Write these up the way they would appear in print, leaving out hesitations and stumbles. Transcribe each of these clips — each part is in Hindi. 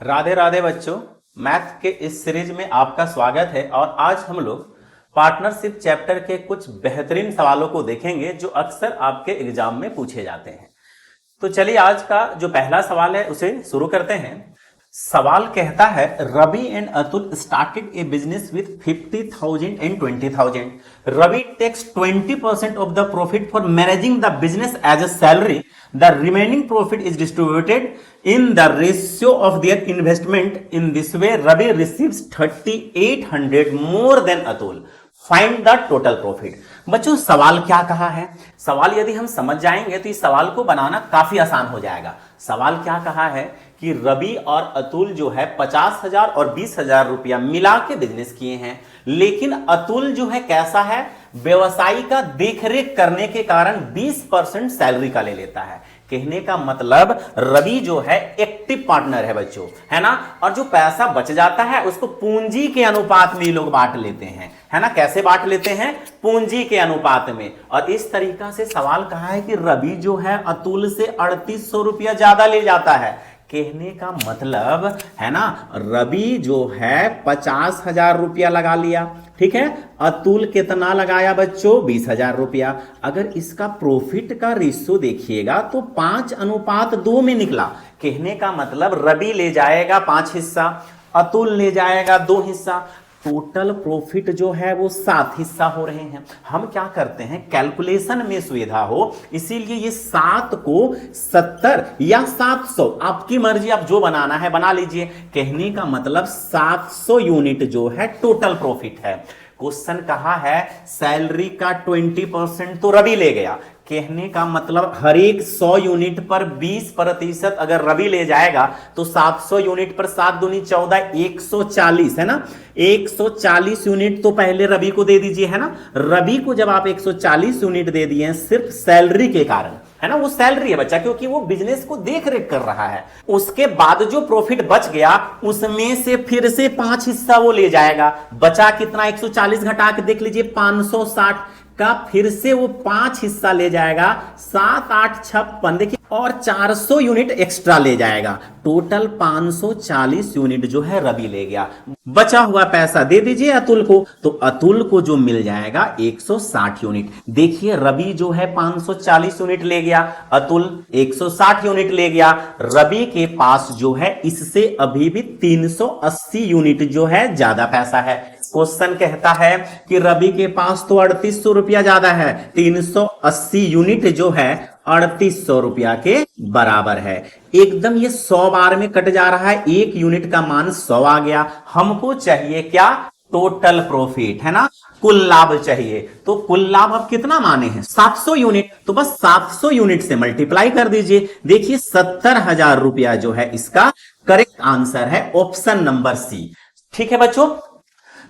राधे राधे बच्चों, मैथ के इस सीरीज में आपका स्वागत है। और आज हम लोग पार्टनरशिप चैप्टर के कुछ बेहतरीन सवालों को देखेंगे जो अक्सर आपके एग्जाम में पूछे जाते हैं। तो चलिए आज का जो पहला सवाल है उसे शुरू करते हैं। सवाल कहता है, Ravi and Atul started a business with 50,000 and 20,000. Ravi takes 20% of the profit for managing the business as a salary. The remaining profit is distributed in the ratio of their investment. In this way, Ravi receives 3,800 more than Atul. Find the total profit. बच्चों सवाल क्या कहा है? सवाल यदि हम समझ जाएंगे तो इस सवाल को बनाना काफी आसान हो जाएगा। सवाल क्या कहा है कि रवि और अतुल जो है 50,000 और 20,000 रुपया मिला के बिजनेस किए हैं, लेकिन अतुल जो है कैसा है, व्यवसायी का देखरेख करने के कारण 20% सैलरी का ले लेता है। कहने का मतलब रवि जो है एक्टिव पार्टनर है बच्चों, है ना। और जो पैसा बच जाता है उसको पूंजी के अनुपात में लोग बांट लेते हैं, है ना। कैसे बांट लेते हैं? पूंजी के अनुपात में। और इस तरीका से सवाल कहा है कि रवि जो है अतुल से 3,800 रुपया ज्यादा ले जाता है। कहने का मतलब है ना, रवि जो है 50,000 रुपया लगा लिया, ठीक है। अतुल कितना लगाया बच्चों? 20,000 रुपया। अगर इसका प्रॉफिट का रेशियो देखिएगा तो 5:2 में निकला। कहने का मतलब रवि ले जाएगा 5 हिस्सा, अतुल ले जाएगा 2 हिस्सा। टोटल प्रॉफिट जो है वो 7 हिस्सा हो रहे हैं। हम क्या करते हैं, कैलकुलेशन में सुविधा हो इसीलिए ये 7 को 70 या 700, आपकी मर्जी, आप जो बनाना है बना लीजिए। कहने का मतलब 700 यूनिट जो है टोटल प्रॉफिट है। क्वेश्चन कहा है सैलरी का 20% तो रवि ले गया। कहने का मतलब हर एक 100 यूनिट पर 20% अगर रवि ले जाएगा तो 700 यूनिट पर 7 दूनी 14, 140 है ना। 140 यूनिट तो पहले रवि को दे दीजिए, है ना। रवि को जब आप 140 यूनिट दे दिए सिर्फ सैलरी के कारण, है ना, वो सैलरी है बच्चा, क्योंकि वो बिजनेस को देख रेख कर रहा है। उसके बाद जो प्रॉफिट बच गया उसमें से फिर से 5 हिस्सा वो ले जाएगा। बचा कितना? 140 घटा के देख लीजिए, 560 का फिर से वो 5 हिस्सा ले जाएगा। 7, 8, 56 देखिए, और 400 यूनिट एक्स्ट्रा ले जाएगा। टोटल 540 यूनिट जो है रवि ले गया। बचा हुआ पैसा दे दीजिए अतुल को, तो अतुल को जो मिल जाएगा 160 यूनिट। देखिए रवि जो है 540 यूनिट ले गया, अतुल 160 यूनिट ले गया। रवि के पास जो है इससे अभी भी 380 यूनिट जो है ज्यादा पैसा है। क्वेश्चन कहता है कि रवि के पास तो 3,800 रुपया ज्यादा है, 380 यूनिट जो है 3,800 रुपया के बराबर है। एकदम ये 100 बार में कट जा रहा है, 1 यूनिट का मान 100 आ गया। हमको चाहिए क्या? टोटल प्रॉफिट, है ना, कुल लाभ चाहिए। तो कुल लाभ अब कितना माने हैं? 700 यूनिट। तो बस 700 यूनिट से मल्टीप्लाई कर दीजिए। देखिए 70,000 रुपया जो है इसका करेक्ट आंसर है ऑप्शन नंबर सी। ठीक है बच्चों,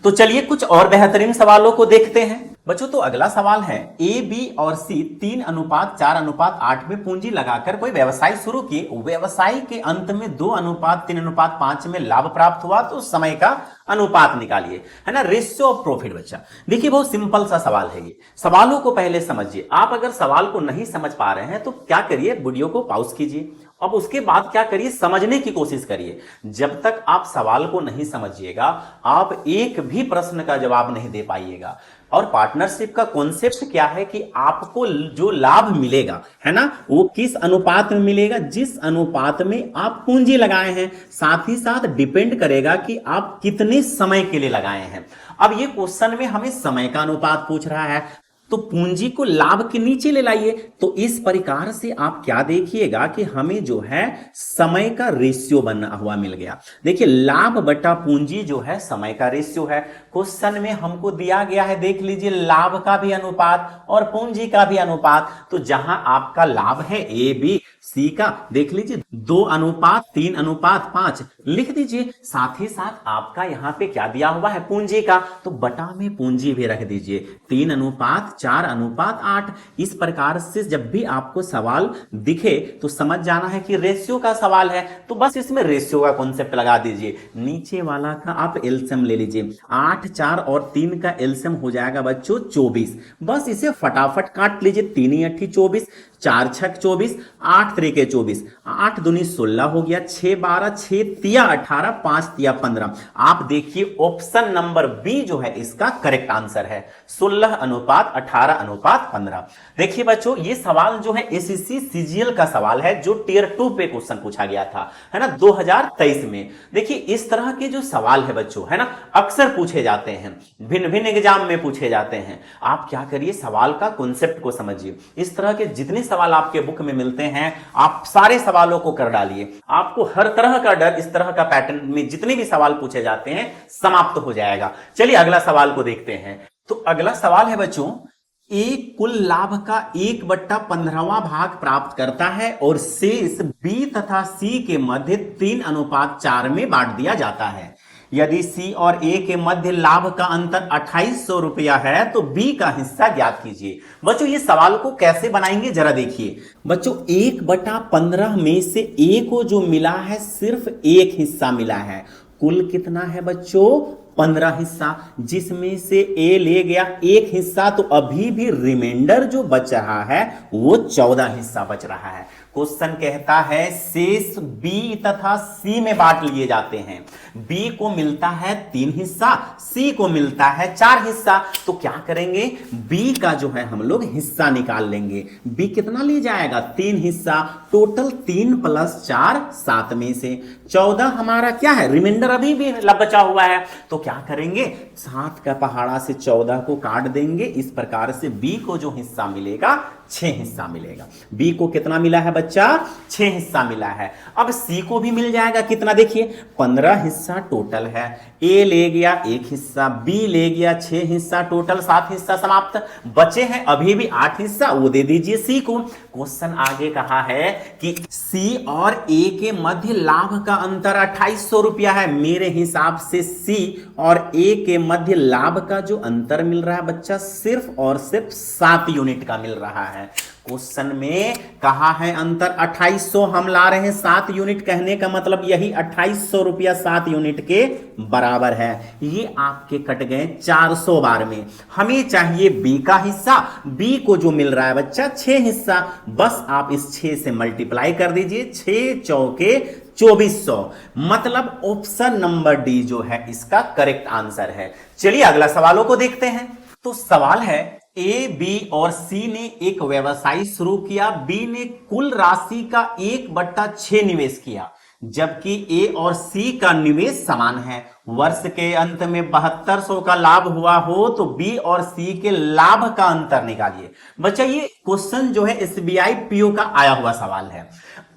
तो चलिए कुछ और बेहतरीन सवालों को देखते हैं। बच्चों तो अगला सवाल है, ए, बी और सी 3:4:8 में पूंजी लगाकर कोई व्यवसाय शुरू किए। व्यवसाय के अंत में 2:3:5 में लाभ प्राप्त हुआ, तो समय का अनुपात निकालिए, है ना, रेशियो ऑफ प्रॉफिट। बच्चा देखिए बहुत सिंपल सा सवाल है ये। सवालों को पहले समझिए। आप अगर सवाल को नहीं समझ पा रहे हैं तो क्या करिए, वीडियो को पॉज कीजिए। अब उसके बाद क्या करिए, समझने की कोशिश करिए। जब तक आप सवाल को नहीं समझिएगा आप एक भी प्रश्न का जवाब नहीं दे पाइएगा। और पार्टनरशिप का कॉन्सेप्ट क्या है कि आपको जो लाभ मिलेगा, है ना, वो किस अनुपात में मिलेगा? जिस अनुपात में आप पूंजी लगाए हैं। साथ ही साथ डिपेंड करेगा कि आप कितने समय के लिए लगाए हैं। अब ये क्वेश्चन में हमें समय का अनुपात पूछ रहा है, तो पूंजी को लाभ के नीचे ले लाइए। तो इस प्रकार से आप क्या देखिएगा कि हमें जो है समय का रेशियो बना हुआ मिल गया। देखिए लाभ बटा पूंजी जो है समय का रेशियो है। क्वेश्चन में हमको दिया गया है, देख लीजिए, लाभ का भी अनुपात और पूंजी का भी अनुपात। तो जहां आपका लाभ है ए, बी, सी का देख लीजिए 2:3:5 लिख दीजिए। साथ ही साथ आपका यहां पे क्या दिया हुआ है? पूंजी का, तो बटा में पूंजी भी रख दीजिए 3:4:8। इस प्रकार से जब भी आपको सवाल दिखे तो समझ जाना है कि रेशियो का सवाल है, तो बस इसमें रेशियो का कॉन्सेप्ट लगा दीजिए। नीचे वाला का आप एलसीएम ले लीजिए। 8 8 4 और 3 का एलसीएम हो जाएगा बच्चों 24। बस इसे फटाफट काट लीजिए, 3 × 8 = 24, 4 × 6 = 24, 8 × 3 = 24, 8 दूनी 16 हो गया, 6 × 12, 6 × 3 = 18, 5 × 3 = 15। आप देखिए ऑप्शन नंबर बी जो है इसका करेक्ट आंसर है, 16:18:15। देखिए बच्चों ये सवाल जो है एसएससी सीजीएल का सवाल है जो टियर 2 पे क्वेश्चन पूछा गया था, है ना, 2023 में। देखिए इस तरह के जो सवाल है बच्चों, है ना, अक्सर पूछे जाते हैं, भिन्न भिन्न एग्जाम में पूछे जाते हैं। आप क्या करिए, सवाल का कॉन्सेप्ट को समझिए। इस तरह के जितने सवाल आपके बुक में मिलते हैं आप सारे सवालों को कर डालिए, आपको हर तरह का डर, इस तरह का पैटर्न में जितने भी सवाल पूछे जाते हैं समाप्त हो जाएगा। चलिए अगला सवाल को देखते हैं। तो अगला सवाल है बच्चों, ए कुल लाभ का 1/15वां भाग प्राप्त करता है और शेष बी तथा सी के मध्य 3:4 में बांट दिया जाता है। यदि सी और ए के मध्य लाभ का अंतर 2800 रुपया है तो बी का हिस्सा ज्ञात कीजिए। बच्चों ये सवाल को कैसे बनाएंगे जरा देखिए। बच्चों 1/15 में से ए को जो मिला है सिर्फ एक हिस्सा मिला है, कुल कितना है बच्चों 15 हिस्सा, जिसमें से ए ले गया एक हिस्सा, तो अभी भी रिमाइंडर जो बच रहा है वो 14 हिस्सा बच रहा है। क्वेश्चन कहता है शेष बी तथा सी में बांट लिए जाते हैं। बी को मिलता है 3 हिस्सा, सी को मिलता है 4 हिस्सा। तो क्या करेंगे, बी का जो है हम लोग हिस्सा निकाल लेंगे। बी कितना ले जाएगा 3 हिस्सा, टोटल 3 + 4 7 में से 14 हमारा क्या है रिमाइंडर अभी भी बचा हुआ है। तो क्या करेंगे 7 का पहाड़ा से 14 को काट देंगे। इस प्रकार से बी को जो हिस्सा मिलेगा 6 हिस्सा मिलेगा। बी को कितना मिला है बच्चा 6 हिस्सा मिला है। अब सी को भी मिल जाएगा कितना, देखिए 15 हिस्सा टोटल है। ए ले गया एक हिस्सा, बी ले गया 6 हिस्सा, टोटल 7 हिस्सा समाप्त। बचे हैं अभी भी 8 हिस्सा, वो दे दीजिए सी को। क्वेश्चन आगे कहा है कि सी और ए के मध्य लाभ का अंतर 2800 रुपया है। मेरे हिसाब से सी और ए के मध्य लाभ का जो अंतर मिल रहा है बच्चा सिर्फ और सिर्फ 7 यूनिट का मिल रहा है। क्वेश्चन में कहा है अंतर 2800, हम ला रहे हैं 7 यूनिट, कहने का मतलब यही 2800 रुपया 7 यूनिट के बराबर है। ये आपके कट गए 400 बार में। हमें चाहिए बी का हिस्सा, बी को जो मिल रहा है बच्चा 6 हिस्सा, बस आप इस 6 से मल्टीप्लाई कर दीजिए, 6 चौके 2400, मतलब ऑप्शन नंबर डी जो है इसका करेक्ट आंसर है। चलिए अगला सवालों को देखते हैं। तो सवाल है ए, बी और सी ने एक व्यवसाय शुरू किया। बी ने कुल राशि का 1/6 निवेश किया, जबकि ए और सी का निवेश समान है। वर्ष के अंत में 7200 का लाभ हुआ हो तो बी और सी के लाभ का अंतर निकालिए। बच्चा ये क्वेश्चन जो है एसबीआई पीओ का आया हुआ सवाल है।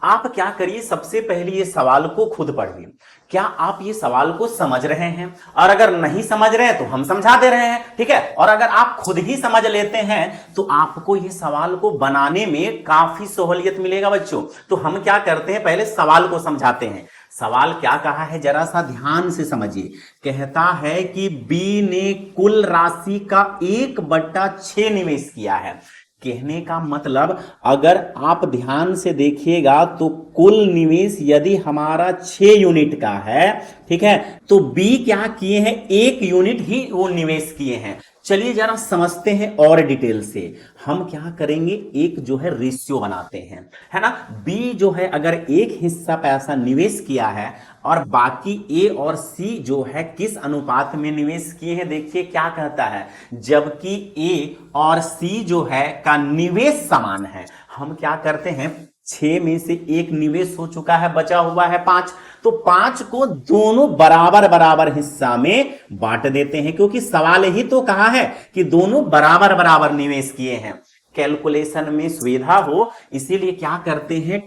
आप क्या करिए, सबसे पहले ये सवाल को खुद पढ़िए। क्या आप ये सवाल को समझ रहे हैं? और अगर नहीं समझ रहे हैं तो हम समझा दे रहे हैं, ठीक है। और अगर आप खुद ही समझ लेते हैं तो आपको ये सवाल को बनाने में काफी सहूलियत मिलेगा बच्चों। तो हम क्या करते हैं, पहले सवाल को समझाते हैं। सवाल क्या कहा है जरा सा ध्यान से समझिए। कहता है कि बी ने कुल राशि का 1/6 निवेश किया है। कहने का मतलब अगर आप ध्यान से देखिएगा तो कुल निवेश यदि हमारा 6 यूनिट का है, ठीक है, तो बी क्या किए हैं 1 यूनिट ही वो निवेश किए हैं। चलिए जरा समझते हैं और डिटेल से। हम क्या करेंगे, एक जो है रेशियो बनाते हैं, है ना। बी जो है अगर एक हिस्सा पैसा निवेश किया है और बाकी ए और सी जो है किस अनुपात में निवेश किए हैं, देखिए क्या कहता है, जबकि ए और सी जो है का निवेश समान है। हम क्या करते हैं 6 में से 1 निवेश हो चुका है, बचा हुआ है 5, तो 5 को दोनों बराबर बराबर हिस्सा में बांट देते हैं, क्योंकि सवाल ही तो कहा है कि दोनों बराबर बराबर निवेश किए हैं। कैलकुलेशन में सुविधा हो इसीलिए क्या करते हैं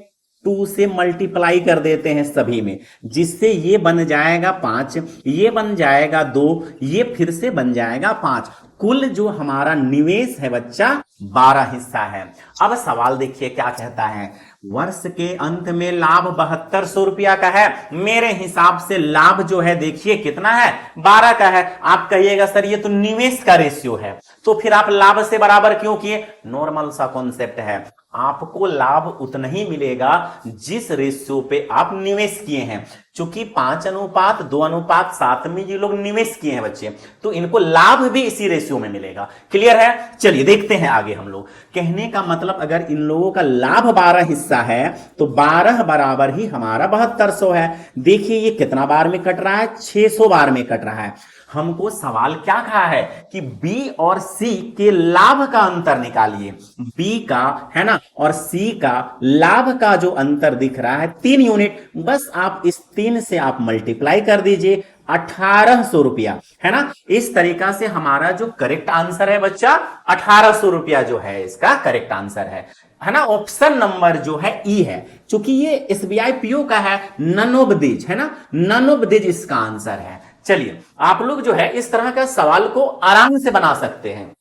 2 से मल्टीप्लाई कर देते हैं सभी में, जिससे ये बन जाएगा 5, ये बन जाएगा 2, ये फिर से बन जाएगा 5। कुल जो हमारा निवेश है बच्चा 12 हिस्सा है। अब सवाल देखिए क्या कहता है, वर्ष के अंत में लाभ 7200 रुपया का है। मेरे हिसाब से लाभ जो है देखिए कितना है, 12 का है। आप कहिएगा सर ये तो निवेश का रेशियो है, तो फिर आप लाभ से बराबर क्यों किए? नॉर्मल सा कॉन्सेप्ट है, आपको लाभ उतना ही मिलेगा जिस रेशियो पे आप निवेश किए हैं। चूंकि 5:2:7 में ये लोग निवेश किए हैं बच्चे, तो इनको लाभ भी इसी रेशियो में मिलेगा। क्लियर है? चलिए देखते हैं आगे हम लोग। कहने का मतलब अगर इन लोगों का लाभ 12 हिस्सा है तो 12 बराबर ही हमारा 7200 है। देखिए ये कितना बार में कट रहा है, 600 बार में कट रहा है। हमको सवाल क्या कहा है कि बी और सी के लाभ का अंतर निकालिए। बी का है ना और सी का लाभ का जो अंतर दिख रहा है 3 यूनिट, बस आप इस 3 से आप मल्टीप्लाई कर दीजिए, 1800 रुपया, है ना। इस तरीका से हमारा जो करेक्ट आंसर है बच्चा 1800 रुपया जो है इसका करेक्ट आंसर है ना। ऑप्शन नंबर जो है ई है, चूंकि ये एसबीआई पीओ का है, नन ऑफ दिस, है ना, नन ऑफ दिस इसका आंसर है। चलिए आप लोग जो है इस तरह का सवाल को आराम से बना सकते हैं,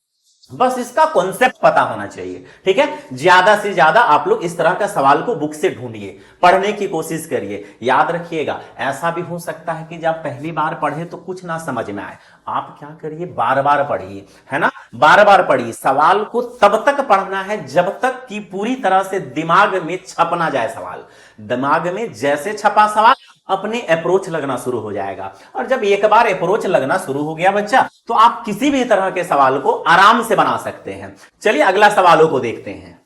बस इसका कॉन्सेप्ट पता होना चाहिए, ठीक है। ज्यादा से ज्यादा आप लोग इस तरह का सवाल को बुक से ढूंढिए, पढ़ने की कोशिश करिए। याद रखिएगा ऐसा भी हो सकता है कि जब पहली बार पढ़े तो कुछ ना समझ में आए, आप क्या करिए बार बार पढ़िए, है ना, बार बार पढ़िए। सवाल को तब तक पढ़ना है जब तक कि पूरी तरह से दिमाग में छप ना जाए सवाल। दिमाग में जैसे छपा सवाल अपने अप्रोच लगना शुरू हो जाएगा, और जब एक बार अप्रोच लगना शुरू हो गया बच्चा तो आप किसी भी तरह के सवाल को आराम से बना सकते हैं। चलिए अगला सवालों को देखते हैं।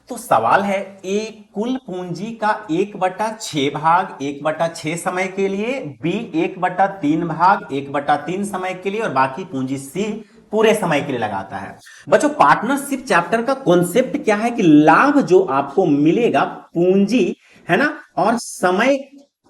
तो सवाल है ए कुल पूंजी का 1/6 भाग 1/6 समय के लिए, बी 1/3 भाग 1/3 समय के लिए, और बाकी पूंजी सी पूरे समय के लिए लगाता है। बच्चों पार्टनरशिप चैप्टर का कॉन्सेप्ट क्या है कि लाभ जो आपको मिलेगा पूंजी, है ना, और समय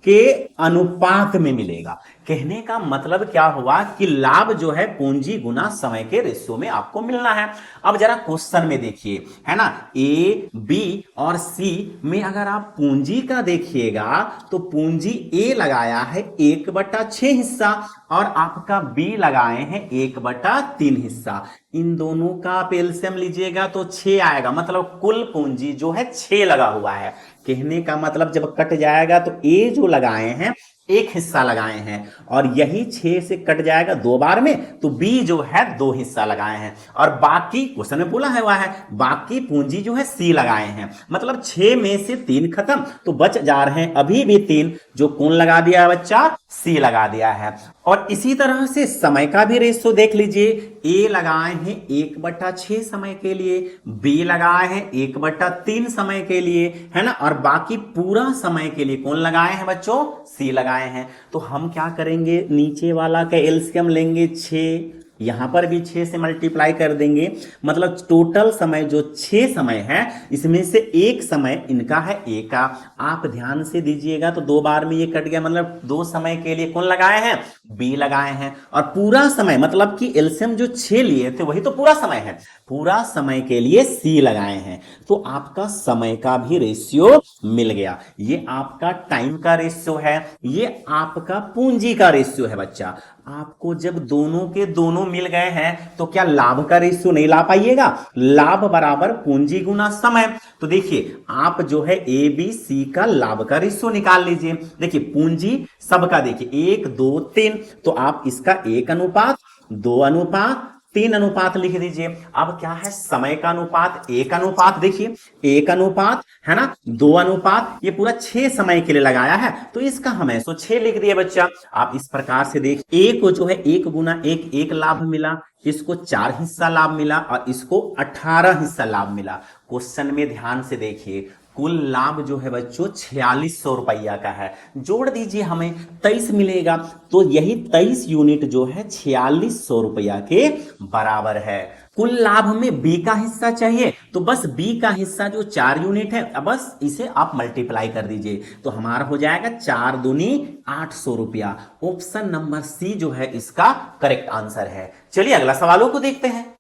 के अनुपात में मिलेगा। कहने का मतलब क्या हुआ कि लाभ जो है पूंजी गुना समय के रेशियो में आपको मिलना है। अब जरा क्वेश्चन में देखिए, है ना, ए बी और सी में अगर आप पूंजी का देखिएगा तो पूंजी ए लगाया है 1/6 हिस्सा और आपका बी लगाए हैं 1/3 हिस्सा। इन दोनों का आप एलसीएम लीजिएगा तो 6 आएगा, मतलब कुल पूंजी जो है 6 लगा हुआ है। कहने का मतलब जब कट जाएगा तो ए जो लगाए हैं 1 हिस्सा लगाए हैं, और यही 6 से कट जाएगा 2 बार में, तो बी जो है 2 हिस्सा लगाए हैं, और बाकी क्वेश्चन में बोला है वह है बाकी पूंजी जो है सी लगाए हैं। मतलब 6 में से 3 खत्म, तो बच जा रहे हैं अभी भी 3, जो कौन लगा दिया है बच्चा? सी लगा दिया है। और इसी तरह से समय का भी रेशियो देख लीजिए, ए लगाए हैं 1/6 समय के लिए, बी लगाए हैं 1/3 समय के लिए, है ना, और बाकी पूरा समय के लिए कौन लगाए हैं बच्चों? सी लगाए हैं। तो हम क्या करेंगे, नीचे वाला का एलसीएम लेंगे 6, यहां पर भी 6 से मल्टीप्लाई कर देंगे, मतलब टोटल समय जो 6 समय है इसमें से 1 समय इनका है ए का। आप ध्यान से दीजिएगा तो 2 बार में ये कट गया, मतलब 2 समय के लिए कौन लगाए हैं? बी लगाए हैं। और पूरा समय मतलब कि एलसीएम जो 6 लिए थे वही तो पूरा समय है, पूरा समय के लिए सी लगाए हैं। तो आपका समय का भी रेशियो मिल गया। ये आपका टाइम का रेशियो है, ये आपका पूंजी का रेशियो है बच्चा। आपको जब दोनों के दोनों मिल गए हैं तो क्या लाभ का रेशियो नहीं ला पाइएगा? लाभ बराबर पूंजी गुना समय। तो देखिए आप जो है ए बी सी का लाभ का रेशियो निकाल लीजिए। देखिए पूंजी सबका देखिए 1 2 3, तो आप इसका 1:2:3 लिख दीजिए। अब क्या है समय का अनुपात 1:, देखिए 1:, है ना, 2:, ये पूरा 6 समय के लिए लगाया है तो इसका हम 106 लिख दिए बच्चा। आप इस प्रकार से देख, ए को जो है 1 गुना 1 1 लाभ मिला, इसको 4 हिस्सा लाभ मिला, और इसको 18 हिस्सा लाभ मिला। क्वेश्चन में ध्यान से देखिए, कुल लाभ जो है बच्चों 4600 रुपया का है। जोड़ दीजिए हमें 23 मिलेगा, तो यही 23 यूनिट जो है 4600 रुपया के बराबर है। कुल लाभ में बी का हिस्सा चाहिए, तो बस बी का हिस्सा जो 4 यूनिट है, अब बस इसे आप मल्टीप्लाई कर दीजिए तो हमारा हो जाएगा 4 दूनी 800 रुपया। ऑप्शन नंबर सी जो है इसका करेक्ट आंसर है। चलिए अगला सवालों को देखते हैं।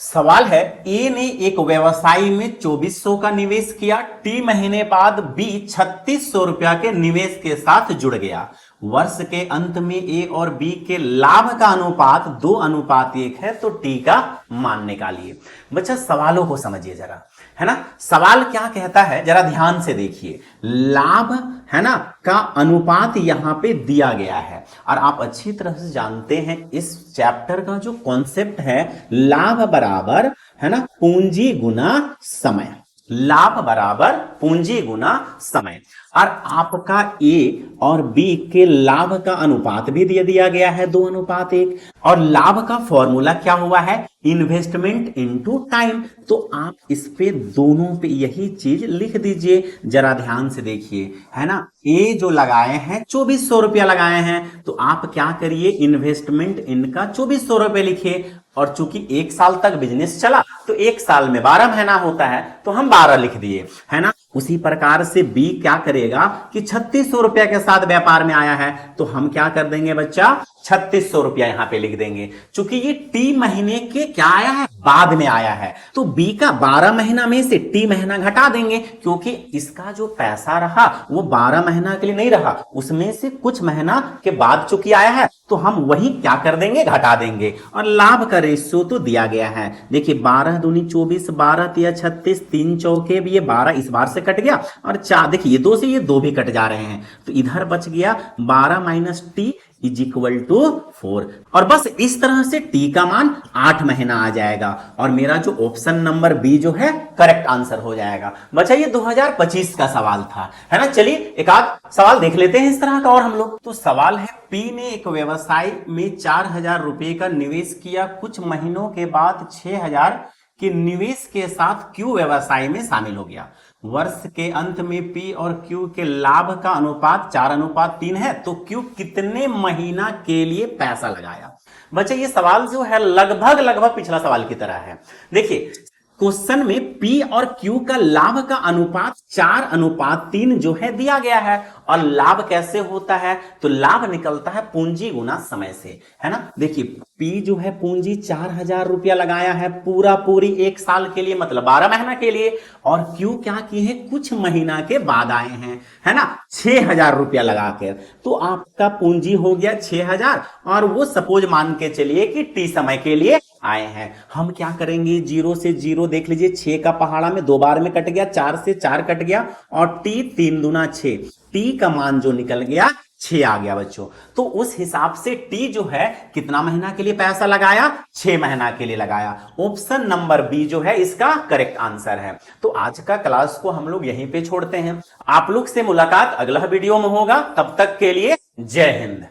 सवाल है, ए ने एक व्यवसाय में 2400 का निवेश किया, टी महीने बाद बी 3600 रुपया के निवेश के साथ जुड़ गया। वर्ष के अंत में ए और बी के लाभ का अनुपात 2:1 है, तो टी का मान निकालिए। बच्चा सवालों को समझिए जरा, है ना। सवाल क्या कहता है जरा ध्यान से देखिए, लाभ है ना का अनुपात यहां पे दिया गया है और आप अच्छी तरह से जानते हैं इस चैप्टर का जो कॉन्सेप्ट है, लाभ बराबर है ना पूंजी गुना समय, लाभ बराबर पूंजी गुना समय। और आपका ए और बी के लाभ का अनुपात भी दे दिया गया है 2:1 और लाभ का फॉर्मूला क्या हुआ है, इन्वेस्टमेंट इनटू टाइम। तो आप इस पे दोनों पे यही चीज लिख दीजिए, जरा ध्यान से देखिए, है ना। ए जो लगाए हैं 2400 रुपया लगाए हैं, तो आप क्या करिए, इन्वेस्टमेंट इनका 2400 रुपये लिखिए और चूंकि 1 साल तक बिजनेस चला तो 1 साल में 12 महीना होता है तो हम 12 लिख दिए, है ना। उसी प्रकार से बी क्या करेगा कि 3600 रुपया के साथ व्यापार में आया है तो हम क्या कर देंगे बच्चा, 3600 रुपया यहां पे लिख देंगे। चूंकि ये टी महीने के क्या आया है, बाद में आया है, तो बी का 12 महीना में से टी महीना घटा देंगे, क्योंकि इसका जो पैसा रहा वो 12 महीना के लिए नहीं रहा, उसमें से कुछ महीना के बाद चूंकि आया है तो हम वही क्या कर देंगे, घटा देंगे। और लाभ का रेशियो तो दिया गया है, देखिए 12 दूनी 24, 12 तिया 36, 3 चौके भी, ये 12 इस बार से कट गया और 4 देखिए ये 2 से ये 2 भी कट जा रहे हैं, तो इधर बच गया 12 minus t is equal to 4। और बस इस तरह से टी का मान 8 महीना आ जाएगा और मेरा जो ऑप्शन नंबर बी जो है करेक्ट आंसर हो जाएगा। बच्चा ये 2025 का सवाल था, है ना। चलिए एक आध सवाल देख लेते हैं इस तरह का और हम लोग। तो सवाल है, पी ने एक व्यवसाय में 4000 रुपए का निवेश किया, कुछ महीनों के बाद 6000 के निवेश के साथ क्यू व्यवसाय में शामिल हो गया। वर्ष के अंत में पी और क्यू के लाभ का अनुपात 4:3 है, तो क्यू कितने महीना के लिए पैसा लगाया। बच्चे ये सवाल जो है लगभग पिछला सवाल की तरह है। देखिए क्वेश्चन में पी और क्यू का लाभ का अनुपात 4:3 जो है दिया गया है, और लाभ कैसे होता है, तो लाभ निकलता है पूंजी गुना समय से, है ना। देखिए पी जो है पूंजी 4000 रुपया लगाया है पूरी 1 साल के लिए, मतलब 12 महीना के लिए, और क्यू क्या किए हैं, कुछ महीना के बाद आए हैं, है ना, 6000 रुपया लगाकर, तो आपका पूंजी हो गया 6000 और वो सपोज मान के चलिए कि टी समय के लिए आए हैं। हम क्या करेंगे, 0 से 0 देख लीजिए, 6 का पहाड़ा में 2 बार में कट गया, 4 से 4 कट गया और टी 3 दूना 6, टी का मान जो निकल गया 6 आ गया बच्चों। तो उस हिसाब से टी जो है कितना महीना के लिए पैसा लगाया, 6 महीना के लिए लगाया। ऑप्शन नंबर बी जो है इसका करेक्ट आंसर है। तो आज का क्लास को हम लोग यहीं पे छोड़ते हैं, आप लोग से मुलाकात अगला वीडियो में होगा, तब तक के लिए जय हिंद।